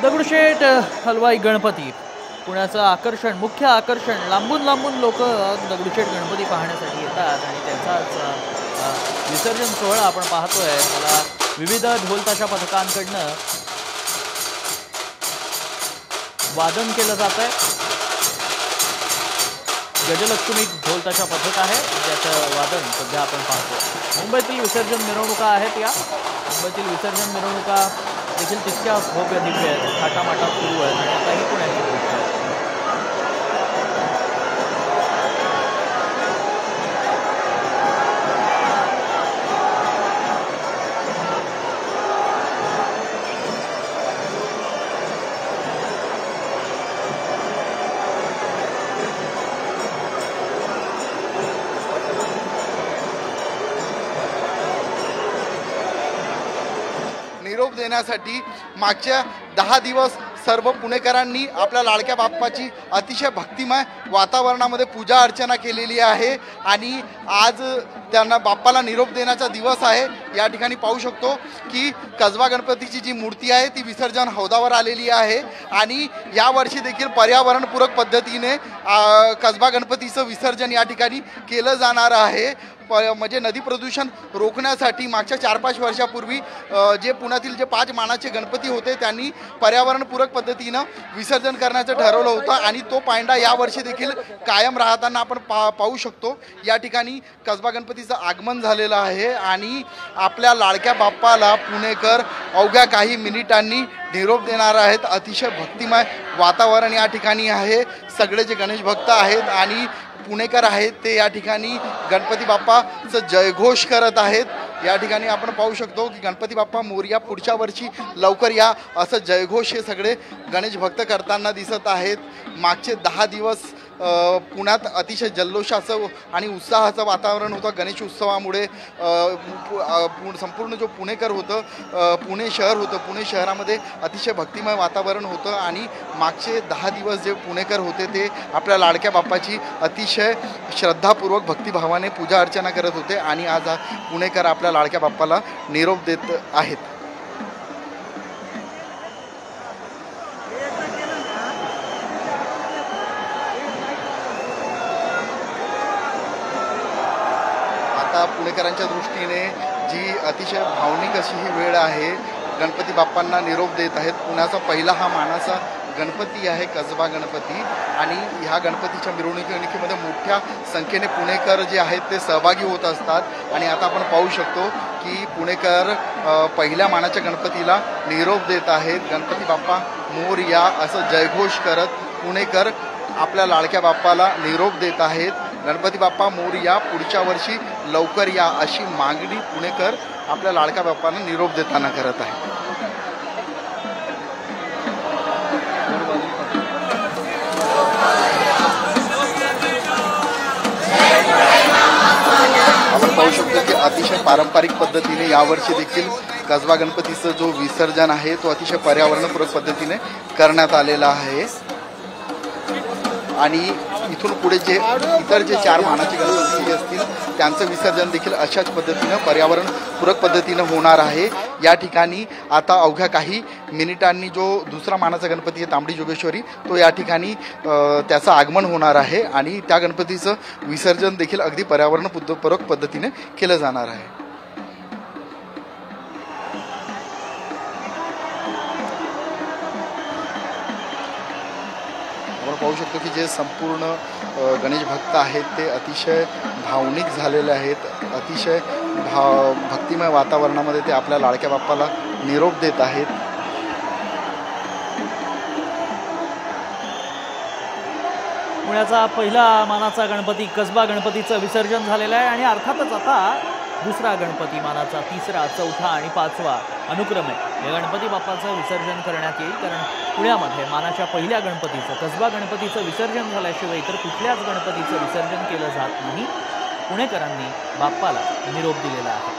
दगडूशेठ हलवाई गणपती पुण्याचं आकर्षण, मुख्य आकर्षण. लांबून लांबून लोक दगडूशेठ गणपती पाहण्यासाठी येतात आणि त्यांचाच विसर्जन सोहळा आपण पाहतोय. त्याला विविध ढोलताशा पथकांकडनं वादन केलं जात आहे. गजलक्ष्मी ढोलताशा पथक आहे ज्याचं वादन सध्या आपण पाहतो. मुंबईतील विसर्जन मिरवणुका आहेत. या मुंबईतील विसर्जन मिरवणुका देखील तितक्या भव्य दिव्य आहेत, थाटामाटात सुरू आहेत आणि आता ही पुण्याची गोष्ट आहे. निरोप देण्यासाठी मागच्या 10 दिवस सर्व पुणेकरांनी आपल्या लाडक्या बाप्पाची अतिशय भक्तिमय वातावरणामध्ये पूजा अर्चना केलेली आहे आणि आज त्यांना बाप्पाला निरोप देण्याचा दिवस आहे. या ठिकाणी पाहू शकतो की कसबा गणपतीची जी मूर्ती आहे ती विसर्जन हौदावर आलेली आहे आणि यावर्षी देखील पर्यावरणपूरक पद्धतीने कसबा गणपतीचं विसर्जन या ठिकाणी केलं जाणार आहे. म्हणजे नदी प्रदूषण रोखण्यासाठी मागच्या 4-5 वर्षापूर्वी जे पुण्यातील जे 5 मानाचे गणपती होते त्यांनी पर्यावरणपूरक पद्धतीनं विसर्जन करण्याचं ठरवलं होतं आणि तो पायंडा यावर्षी देखील कायम राहताना आपण पाहू शकतो. या ठिकाणी कसबा गणपतीचं आगमन झालेलं आहे आणि आपल्या लाडक्या बाप्पाला पुणेकर अवघ्या काही मिनिटांनी निरोप देणार आहेत. अतिशय भक्तिमय वातावरण या ठिकाणी आहे. सगळे जे गणेश भक्त आहेत आणि पुणेकर आहेत ते या ठिकाणी गणपती बाप्पाचं जयघोष करत आहेत. या ठिकाणी आपण पाहू शकतो की गणपती बाप्पा मोरया, पुढच्या वर्षी लवकर या असं जयघोष हे सगळे गणेश भक्त करताना दिसत आहेत. मागचे 10 दिवस पुण्यात अतिशय जल्लोषाचं आणि उत्साहाचं वातावरण होतं. गणेश उत्सवामुळे संपूर्ण जो पुणेकर होतं, पुणे शहर होतं, पुणे शहरामध्ये अतिशय भक्तिमय वातावरण होतं आणि मागचे 10 दिवस जे पुणेकर होते ते आपल्या लाडक्या बाप्पाची अतिशय श्रद्धापूर्वक भक्तिभावाने पूजा अर्चना करत होते आणि आज पुणेकर आपल्या लाडक्या बाप्पाला निरोप देत आहेत. पुणेकरांच्या दृष्टीने जी अतिशय भावनिक अशी ही वेळ आहे. गणपती बाप्पांना निरोप देत आहेत. पुण्याचा पहिला हा मानाचा गणपती आहे कसबा गणपती आणि ह्या गणपतीच्या मिरवणुकीमध्ये मोठ्या संख्येने पुणेकर जे आहेत ते सहभागी होत असतात आणि आता आपण पाहू शकतो की पुणेकर पहिल्या मानाच्या गणपतीला निरोप देत आहेत. गणपती बाप्पा मोरया असं जयघोष करत पुणेकर आपल्या लाडक्या बाप्पाला निरोप देत आहेत. गणपती बाप्पा मोरया, पुढच्या वर्षी लवकर या अशी मागणी पुणेकर आपल्या लाडक्या बाप्पांना निरोप देताना करत आहे. आपण पाहू शकतो की अतिशय पारंपरिक पद्धतीने यावर्षी देखील कसबा गणपतीचं जो विसर्जन आहे तो अतिशय पर्यावरणपूरक पद्धतीने करण्यात आलेला आहे आणि इथून पुढे जे इतर जे 4 मानाचे गणपती असतील त्यांचं विसर्जन देखील अशाच पद्धतीनं पर्यावरणपूरक पद्धतीनं होणार आहे. या ठिकाणी आता अवघ्या काही मिनिटांनी जो दुसरा मानाचा गणपती आहे तांबडी जोगेश्वरी तो या ठिकाणी त्याचं आगमन होणार आहे आणि त्या गणपतीचं विसर्जन देखील अगदी पर्यावरणपूरक पद्धतीने केलं जाणार आहे. आपण पाहू शकतो की जे संपूर्ण गणेश भक्त आहेत ते अतिशय भावनिक झालेले आहेत. अतिशय भक्तिमय वातावरणामध्ये ते आपल्या लाडक्या बाप्पाला निरोप देत आहेत. पुण्याचा पहिला मानाचा गणपती कसबा गणपतीचं विसर्जन झालेलं आहे आणि अर्थातच आता दुसरा गणपती मानाचा 3रा, 4था आणि 5वा अनुक्रमे या गणपती बाप्पाचं विसर्जन करण्यात येईल. कारण पुण्यामध्ये मानाच्या पहिल्या गणपतीचं कसबा गणपतीचं विसर्जन झाल्याशिवाय इतर कुठल्याच गणपतीचं विसर्जन केलं जात नाही. पुणेकरांनी बाप्पाला निरोप दिलेला आहे.